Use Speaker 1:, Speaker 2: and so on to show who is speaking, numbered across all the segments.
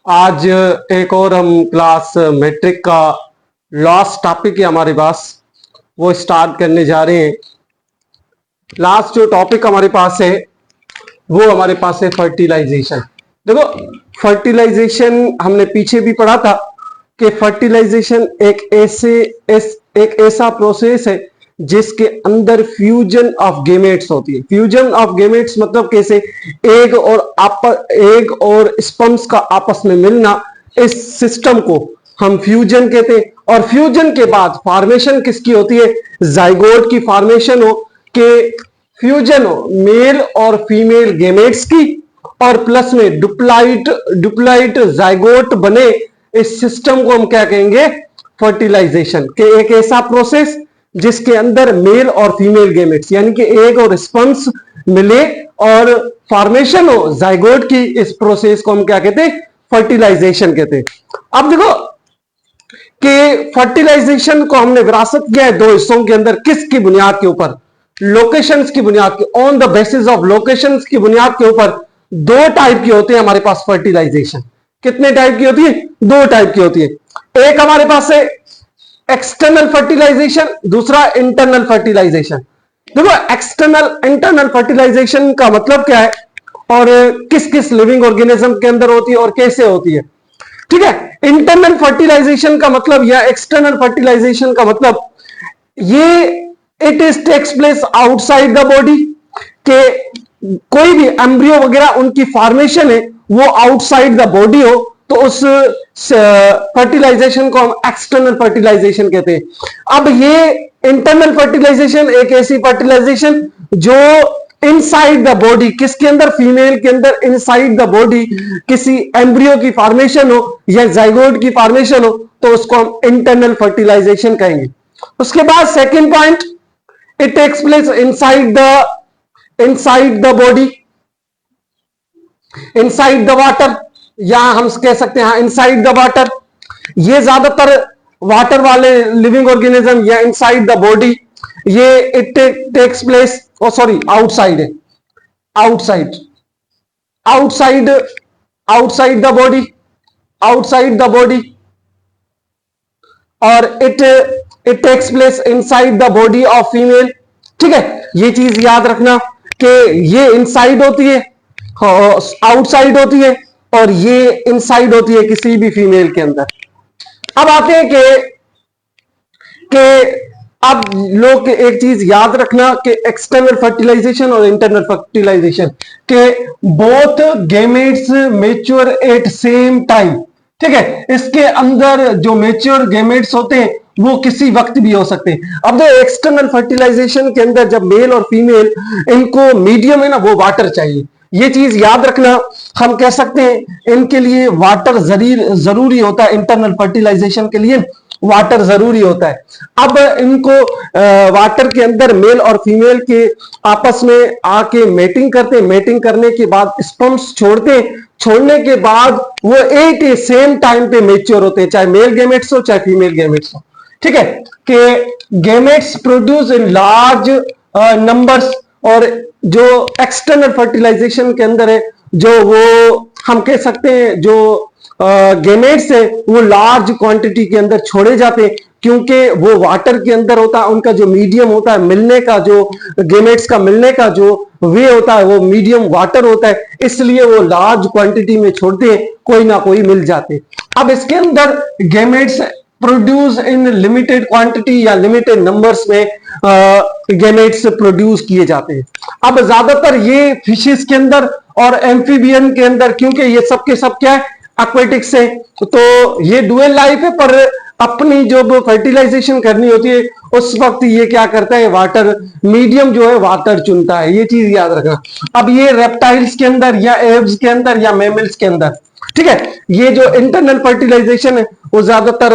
Speaker 1: आज एक और हम क्लास मैट्रिक का लास्ट टॉपिक है हमारे पास, वो स्टार्ट करने जा रहे हैं। लास्ट जो टॉपिक हमारे पास है वो हमारे पास है फर्टिलाइजेशन। देखो, फर्टिलाइजेशन हमने पीछे भी पढ़ा था कि फर्टिलाइजेशन एक ऐसा प्रोसेस है जिसके अंदर फ्यूजन ऑफ गेमेट्स होती है। फ्यूजन ऑफ गेमेट्स मतलब कैसे, एग और स्पर्म्स का आपस में मिलना, इस सिस्टम को हम फ्यूजन कहते हैं। और फ्यूजन के बाद फॉर्मेशन किसकी होती है, जाइगोट की फॉर्मेशन हो, के फ्यूजन हो मेल और फीमेल गेमेट्स की, और प्लस में डुप्लाइट जाइगोट बने। इस सिस्टम को हम क्या कहेंगे, फर्टिलाइजेशन के एक ऐसा प्रोसेस जिसके अंदर मेल और फीमेल गेमेट्स यानी कि एग और स्पर्म्स मिले और फॉर्मेशन हो जाइगोट की, इस प्रोसेस को हम क्या कहते हैं, फर्टिलाइजेशन कहते हैं। अब देखो कि फर्टिलाइजेशन को हमने विरासत किया है दो हिस्सों के अंदर, किसकी बुनियाद के ऊपर, लोकेशंस की बुनियाद के, on the basis of locations की बुनियाद के ऊपर। दो टाइप के होते हैं हमारे पास फर्टिलाइजेशन। कितने टाइप की होती है, दो टाइप की होती है। एक हमारे पास है एक्सटर्नल फर्टिलाइजेशन, दूसरा इंटरनल फर्टिलाइजेशन। देखो, एक्सटर्नल इंटरनल फर्टिलाइजेशन का मतलब क्या है और किस किस लिविंग ऑर्गेनिज्म के अंदर होती है और कैसे होती है। ठीक है, इंटरनल फर्टिलाइजेशन का मतलब या एक्सटर्नल फर्टिलाइजेशन का मतलब ये it is takes place outside the body, के कोई भी एम्ब्रियो वगैरह उनकी फॉर्मेशन है वो आउटसाइड द बॉडी हो, तो उस फर्टिलाइजेशन को हम एक्सटर्नल फर्टिलाइजेशन कहते हैं। अब ये इंटरनल फर्टिलाइजेशन एक ऐसी फर्टिलाइजेशन जो इनसाइड द बॉडी, किसके अंदर, फीमेल के अंदर इनसाइड द बॉडी किसी एम्ब्रियो की फॉर्मेशन हो या जाइगोट की फॉर्मेशन हो, तो उसको हम इंटरनल फर्टिलाइजेशन कहेंगे। उसके बाद second point, it takes place inside the body, inside the water, या हम कह सकते हैं इनसाइड द वाटर। ये ज्यादातर वाटर वाले लिविंग ऑर्गेनिज्म या इनसाइड द बॉडी, ये it takes place, sorry outside है, outside outside outside the body, outside the body, और it takes place inside the body of female. ठीक है, ये चीज याद रखना कि ये इनसाइड होती है, आउटसाइड होती है, और ये इनसाइड होती है किसी भी फीमेल के अंदर। अब आते हैं कि अब लोग एक चीज याद रखना कि एक्सटर्नल फर्टिलाइजेशन और इंटरनल फर्टिलाइजेशन के both gametes mature eight same time. ठीक है, इसके अंदर जो मेच्योर गेमेट्स होते हैं वो किसी वक्त भी हो सकते हैं। अब जो एक्सटर्नल फर्टिलाइजेशन के अंदर जब मेल और फीमेल, इनको मीडियम है ना, वो वाटर चाहिए। ये चीज याद रखना, हम कह सकते हैं इनके लिए वाटर जरूरी होता है, इंटरनल फर्टिलाइजेशन के लिए वाटर जरूरी होता है। अब इनको वाटर के अंदर मेल और फीमेल के आपस में आके मेटिंग करते हैं, मेटिंग करने के बाद स्पर्म्स छोड़ते हैं, छोड़ने के बाद वो एक सेम टाइम पे मेच्योर होते हैं, चाहे मेल गेमेट्स हो चाहे फीमेल गेमेट्स हो। ठीक है, कि gametes produce in large numbers, और जो एक्सटर्नल फर्टिलाइजेशन के अंदर है, जो वो हम कह सकते हैं जो गेमेट्स है वो लार्ज क्वांटिटी के अंदर छोड़े जाते हैं, क्योंकि वो वाटर के अंदर होता है, उनका जो मीडियम होता है मिलने का, जो गेमेट्स का मिलने का जो वे होता है वो मीडियम वाटर होता है, इसलिए वो लार्ज क्वांटिटी में छोड़ते हैं, कोई ना कोई मिल जाते हैं। अब इसके अंदर gametes produce in limited quantity या लिमिटेड नंबर्स में गेमेट्स प्रोड्यूस किए जाते हैं। अब ज्यादातर ये फिशेस के अंदर और एम्फीबियन के अंदर, क्योंकि ये सब के सब क्या है, एक्वेटिक्स है, तो ये डुअल लाइफ है, पर अपनी जो फर्टिलाइजेशन करनी होती है उस वक्त ये क्या करता है, वाटर मीडियम जो है वाटर चुनता है। ये चीज याद रखना। अब ये रेप्टाइल्स के अंदर या एव्स के अंदर या मैमल्स के अंदर, ठीक है, ये जो इंटरनल फर्टिलाइजेशन है वो ज्यादातर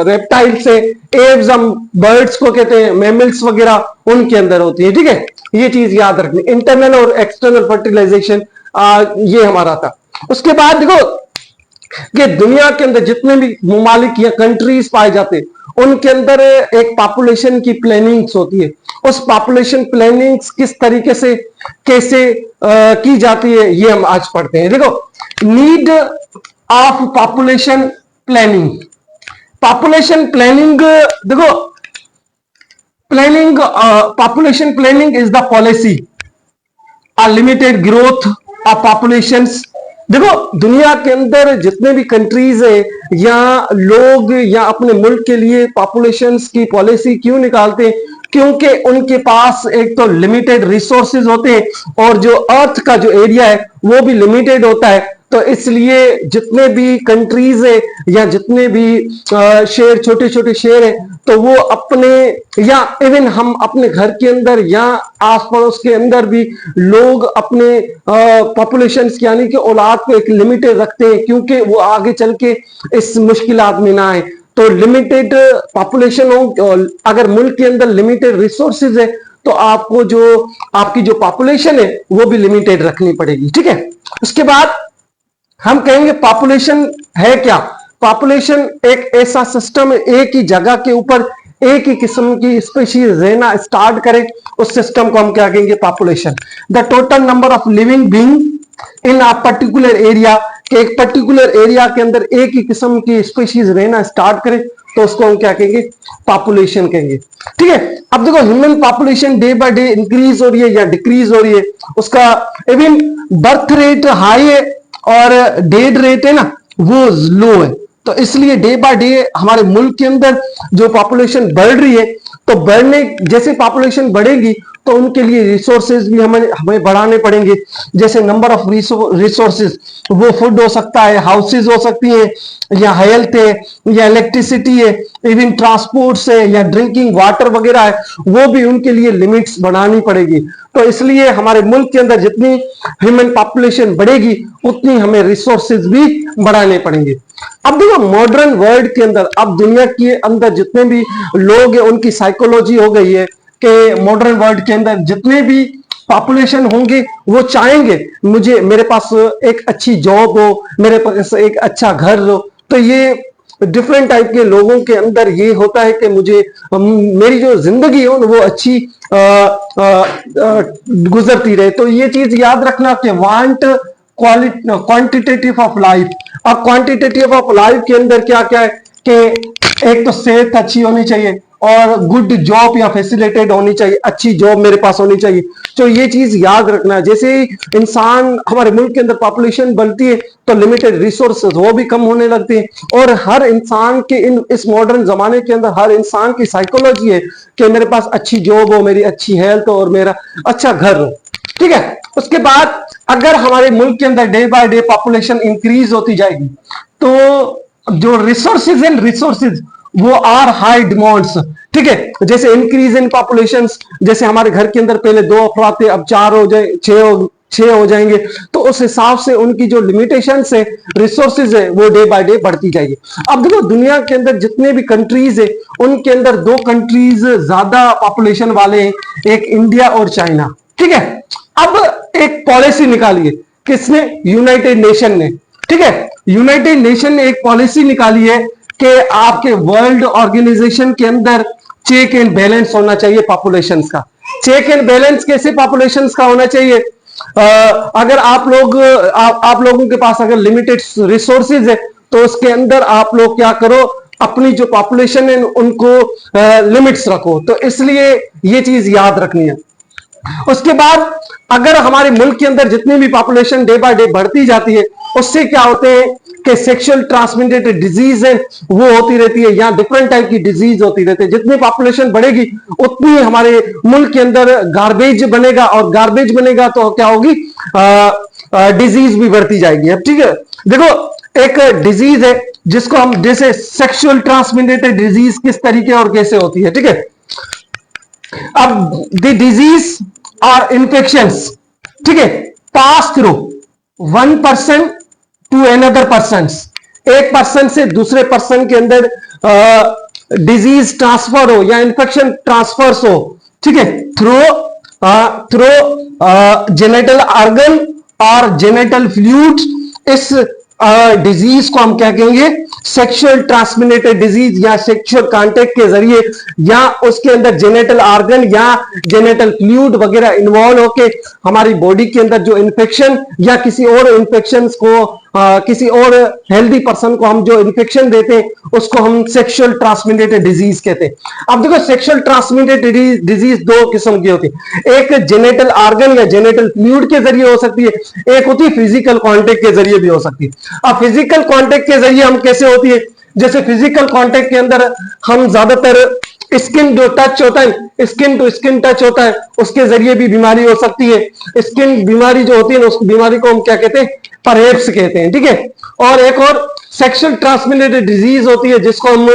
Speaker 1: रेप्टाइल्स है, एव्स हम बर्ड्स को कहते हैं, मैमल्स वगैरह उनके अंदर होती है। ठीक है, ये चीज याद रखनी, इंटरनल और एक्सटर्नल फर्टिलाइजेशन ये हमारा था। उसके बाद देखो कि दुनिया के अंदर जितने भी ममालिक या कंट्रीज पाए जाते हैं उनके अंदर एक पॉपुलेशन की प्लानिंग्स होती है। उस पॉपुलेशन प्लानिंग्स किस तरीके से कैसे की जाती है ये हम आज पढ़ते हैं। देखो, need of population planning. Population planning, देखो planning, population planning is the policy a limited growth of populations. देखो दुनिया के अंदर जितने भी कंट्रीज है या लोग या अपने मुल्क के लिए पॉपुलेशंस की पॉलिसी क्यों निकालते हैं? क्योंकि उनके पास एक तो लिमिटेड रिसोर्सेज होते हैं और जो अर्थ का जो एरिया है वो भी लिमिटेड होता है। तो इसलिए जितने भी कंट्रीज है या जितने भी शहर, छोटे छोटे शहर है, तो वो अपने या इवन हम अपने घर के अंदर या आस पड़ोस के अंदर भी लोग अपने पॉपुलेशन यानी कि औलाद को एक लिमिटेड रखते हैं, क्योंकि वो आगे चल के इस मुश्किलात में ना आए। तो लिमिटेड पॉपुलेशन हो, अगर मुल्क के अंदर लिमिटेड रिसोर्सेज है तो आपको जो आपकी जो पॉपुलेशन है वो भी लिमिटेड रखनी पड़ेगी। ठीक है, उसके बाद हम कहेंगे पॉपुलेशन है क्या? पॉपुलेशन एक ऐसा सिस्टम है, एक ही जगह के ऊपर एक ही किस्म की स्पीशीज रहना स्टार्ट करे, उस सिस्टम को हम क्या कहेंगे? Population. The total number of living being in a particular area, कि एक पर्टिकुलर एरिया के अंदर एक ही किस्म की स्पीशीज रहना स्टार्ट करे तो उसको हम क्या कहेंगे? पॉपुलेशन कहेंगे। ठीक है, अब देखो human population day by day increase हो रही है या डिक्रीज हो रही है, उसका इवन बर्थ रेट हाई है और डेथ रेट है ना वो लो है। तो इसलिए डे बाय डे हमारे मुल्क के अंदर जो पॉपुलेशन बढ़ रही है, तो बढ़ने जैसे पॉपुलेशन बढ़ेगी तो उनके लिए रिसोर्सेज भी हमें बढ़ाने पड़ेंगे। जैसे नंबर ऑफ रिसोर्सेज, वो फूड हो सकता है, हाउसेज हो सकती है, या हेल्थ है, या इलेक्ट्रिसिटी है, इवन ट्रांसपोर्ट है, या ड्रिंकिंग वाटर वगैरह है, वो भी उनके लिए लिमिट्स बढ़ानी पड़ेगी। तो इसलिए हमारे मुल्क के अंदर जितनी ह्यूमन पॉपुलेशन बढ़ेगी उतनी हमें रिसोर्सेज भी बढ़ाने पड़ेंगे। अब देखो मॉडर्न वर्ल्ड के अंदर, अब दुनिया के अंदर जितने भी लोग हैं उनकी साइकोलॉजी हो गई है कि मॉडर्न वर्ल्ड के अंदर जितने भी पॉपुलेशन होंगे वो चाहेंगे मुझे, मेरे पास एक अच्छी जॉब हो, मेरे पास एक अच्छा घर हो। तो ये डिफरेंट टाइप के लोगों के अंदर ये होता है कि मुझे मेरी जो जिंदगी हो वो अच्छी गुजरती रहे। तो ये चीज याद रखना कि वांट क्वांटिटेटिव ऑफ लाइफ। अब क्वांटिटेटिव ऑफ लाइफ के अंदर क्या क्या है कि एक तो सेहत अच्छी होनी चाहिए और गुड जॉब या फैसिलिटेड होनी चाहिए, अच्छी जॉब मेरे पास होनी चाहिए। तो ये चीज याद रखना, जैसे इंसान हमारे मुल्क के अंदर पॉपुलेशन बढ़ती है तो लिमिटेड रिसोर्सेज वो भी कम होने लगते हैं। और हर इंसान के इस मॉडर्न जमाने के अंदर हर इंसान की साइकोलॉजी है कि मेरे पास अच्छी जॉब हो, मेरी अच्छी हेल्थ हो और मेरा अच्छा घर हो। ठीक है, उसके बाद अगर हमारे मुल्क के अंदर day by day population increase होती जाएगी तो जो रिसोर्सेज एंड रिसोर्सेज वो आर हाई डिमांड्स। ठीक है, जैसे इंक्रीज इन पॉपुलेशन, जैसे हमारे घर के अंदर पहले 2 अफराद थे अब 4 हो जाए, 6 हो जाएंगे, तो उस हिसाब से उनकी जो लिमिटेशन है रिसोर्सेज है वो डे बाय डे बढ़ती जाएगी। अब देखो दुनिया के अंदर जितने भी कंट्रीज है उनके अंदर 2 कंट्रीज ज्यादा पॉपुलेशन वाले हैं, एक इंडिया और चाइना। ठीक है, अब एक पॉलिसी निकाली है, किसने? यूनाइटेड नेशन ने। ठीक है, यूनाइटेड नेशन ने एक पॉलिसी निकाली है कि आपके वर्ल्ड ऑर्गेनाइजेशन के अंदर चेक एंड बैलेंस होना चाहिए पॉपुलेशन का। चेक एंड बैलेंस कैसे पॉपुलेशन का होना चाहिए? अगर आप लोगों के पास अगर लिमिटेड रिसोर्सेज है तो उसके अंदर आप लोग क्या करो, अपनी जो पॉपुलेशन है उनको लिमिट्स रखो। तो इसलिए ये चीज याद रखनी है। उसके बाद अगर हमारे मुल्क के अंदर जितनी भी पॉपुलेशन डे बाय डे बढ़ती जाती है उससे क्या होते हैं कि सेक्सुअल ट्रांसमिटेड डिजीज है वो होती रहती है, या डिफरेंट टाइप की डिजीज होती रहती है। जितनी पॉपुलेशन बढ़ेगी उतनी हमारे मुल्क के अंदर गार्बेज बनेगा, और गार्बेज बनेगा तो क्या होगी? डिजीज भी बढ़ती जाएगी। अब ठीक है, देखो एक डिजीज है जिसको हम, जैसे सेक्सुअल ट्रांसमिटेड डिजीज किस तरीके और कैसे होती है। ठीक है, अब द डिजीज और इन्फेक्शंस, ठीक है, pass through 1 person to another person, एक पर्सन से दूसरे पर्सन के अंदर डिजीज ट्रांसफर हो या इन्फेक्शन ट्रांसफर्स हो। ठीक है, थ्रू जेनेटल ऑर्गन और जेनेटल फ्लूइड, इस डिजीज को हम क्या कहेंगे? सेक्सुअल ट्रांसमिटेड डिजीज या सेक्सुअल कांटेक्ट के जरिए या उसके अंदर जेनेटल ऑर्गन या जेनेटल फ्लूइड वगैरह इन्वॉल्व होके हमारी बॉडी के अंदर जो इन्फेक्शन या किसी और इन्फेक्शन को किसी और हेल्दी पर्सन को हम जो इन्फेक्शन देते हैं उसको हम सेक्सुअल ट्रांसमिटेड डिजीज कहते हैं। अब देखो सेक्सुअल ट्रांसमिटेड डिजीज दो किस्म की होती है, एक जेनेटल ऑर्गन या जेनेटल फ्लूइड के जरिए हो सकती है, एक होती है फिजिकल कांटेक्ट के जरिए भी हो सकती है। अब फिजिकल कांटेक्ट के जरिए हम कैसे होती है, जैसे फिजिकल कांटेक्ट के अंदर हम ज्यादातर स्किन जो टच होता है, स्किन टू स्किन टच होता है, उसके जरिए भी बीमारी हो सकती है। स्किन बीमारी जो होती है ना, उस बीमारी को हम क्या कहते हैं, परहेप्स कहते हैं, ठीक है। और एक और सेक्सुअल ट्रांसमिटेड डिजीज होती है जिसको हम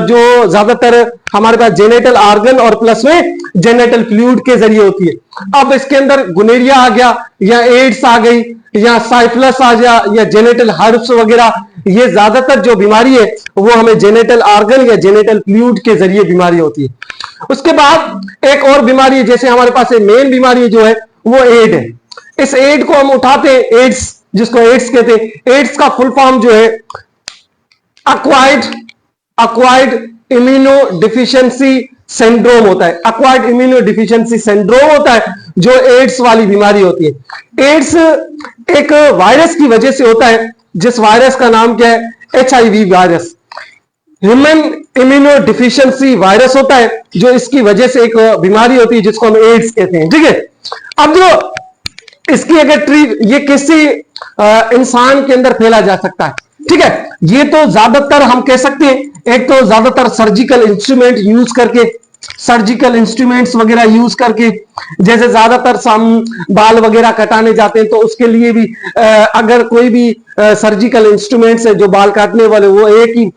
Speaker 1: जो ज्यादातर हमारे पास जेनेटल ऑर्गन और प्लस में जेनेटल फ्लूइड के जरिए होती है। अब इसके अंदर गुनेरिया आ गया या एड्स आ गई या साइफिलिस आ गया या जेनेटल हर्ब्स वगैरह, ये ज्यादातर जो बीमारी है वो हमें जेनेटल ऑर्गन या जेनेटल फ्लूइड के जरिए बीमारी होती है। उसके बाद एक और बीमारी है, जैसे हमारे पास मेन बीमारी जो है वो एड है। इस एड को हम उठाते हैं, एड्स जिसको एड्स कहते हैं। एड्स का फुल फॉर्म जो है अक्वायर्ड इम्यूनो डिफिशियंसी सिंड्रोम होता है। अक्वायर्ड इम्यूनो डिफिशियंसी सिंड्रोम होता है जो एड्स वाली बीमारी होती है। एड्स एक वायरस की वजह से होता है, जिस वायरस का नाम क्या है, HIV virus, human immuno deficiency virus होता है, जो इसकी वजह से एक बीमारी होती है जिसको हम एड्स कहते हैं, ठीक है। अब जो इसकी अगर ये किसी इंसान के अंदर फैला जा सकता है, ठीक है। ये तो ज्यादातर हम कह सकते हैं, एक तो ज्यादातर सर्जिकल इंस्ट्रूमेंट यूज करके, सर्जिकल इंस्ट्रूमेंट्स वगैरह यूज करके, जैसे ज्यादातर हम बाल वगैरह कटाने जाते हैं तो उसके लिए भी अगर कोई भी सर्जिकल इंस्ट्रूमेंट्स है जो बाल काटने वाले, वो एक ही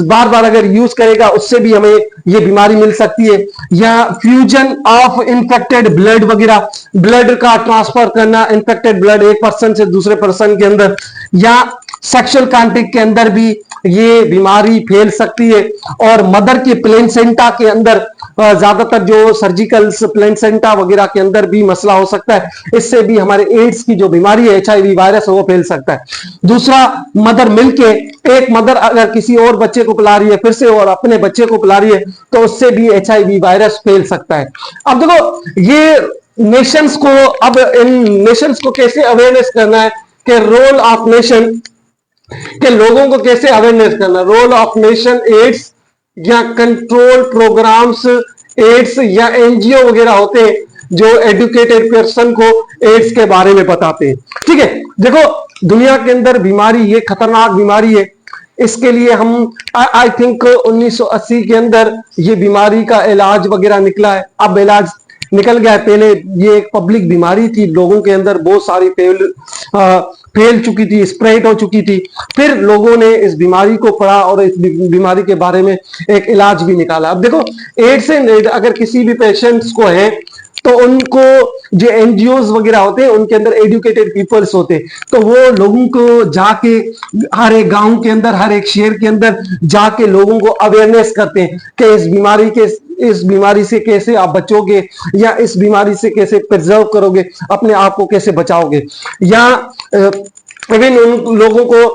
Speaker 1: बार बार अगर यूज करेगा उससे भी हमें ये बीमारी मिल सकती है। या फ्यूजन ऑफ इन्फेक्टेड ब्लड वगैरह, ब्लड का ट्रांसफर करना, इन्फेक्टेड ब्लड एक पर्सन से दूसरे पर्सन के अंदर, या सेक्सुअल कांटेक्ट के अंदर भी ये बीमारी फैल सकती है। और मदर के प्लेसेंटा के अंदर ज्यादातर जो सर्जिकल प्लेसेंटा वगैरह के अंदर भी मसला हो सकता है, इससे भी हमारे एड्स की जो बीमारी है, HIV वायरस, वो फैल सकता है। दूसरा, मदर मिलके, एक मदर अगर किसी और बच्चे को पिला रही है फिर से और अपने बच्चे को पिला रही है तो उससे भी HIV वायरस फैल सकता है। अब देखो ये नेशंस को, अब इन नेशंस को कैसे अवेयरनेस करना है कि रोल ऑफ नेशन, के लोगों को कैसे अवेयरनेस करना, रोल ऑफ नेशन एड्स या कंट्रोल प्रोग्राम्स एड्स या NGO वगैरह होते हैं जो एडुकेटेड पर्सन को एड्स के बारे में बताते हैं, ठीक है। देखो दुनिया के अंदर बीमारी, ये खतरनाक बीमारी है, इसके लिए हम आई थिंक 1980 के अंदर ये बीमारी का इलाज वगैरह निकला है। अब इलाज निकल गया है, पहले ये एक पब्लिक बीमारी थी, लोगों के अंदर बहुत सारी फैल चुकी थी, स्प्रेड हो चुकी थी। फिर लोगों ने इस बीमारी को पढ़ा और इस बीमारी के बारे में एक इलाज भी निकाला। अब देखो एड्स एंड अगर किसी भी पेशेंट्स को है तो उनको जो NGOs वगैरह होते हैं उनके अंदर एजुकेटेड पीपल्स होते हैं, तो वो लोगों को जाके हर एक गांव के अंदर, हर एक शहर के अंदर जाके लोगों को अवेयरनेस करते हैं कि इस बीमारी से कैसे आप बचोगे या इस बीमारी से कैसे प्रिजर्व करोगे, अपने आप को कैसे बचाओगे। या इवन उन लोगों को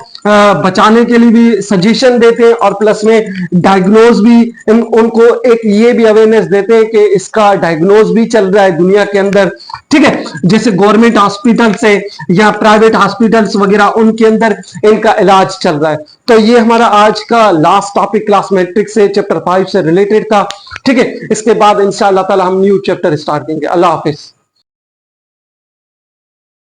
Speaker 1: बचाने के लिए भी सजेशन देते हैं और प्लस में डायग्नोज भी उनको एक ये भी अवेयरनेस देते हैं कि इसका डायग्नोज भी चल रहा है दुनिया के अंदर, ठीक है। जैसे गवर्नमेंट हॉस्पिटल से या प्राइवेट हॉस्पिटल्स वगैरह, उनके अंदर इनका इलाज चल रहा है। तो ये हमारा आज का लास्ट टॉपिक क्लास मैट्रिक्स से चैप्टर 5 से रिलेटेड था, ठीक है। इसके बाद इंशाअल्लाह ताला हम न्यू चैप्टर स्टार्ट करेंगे। अल्लाह हाफिज।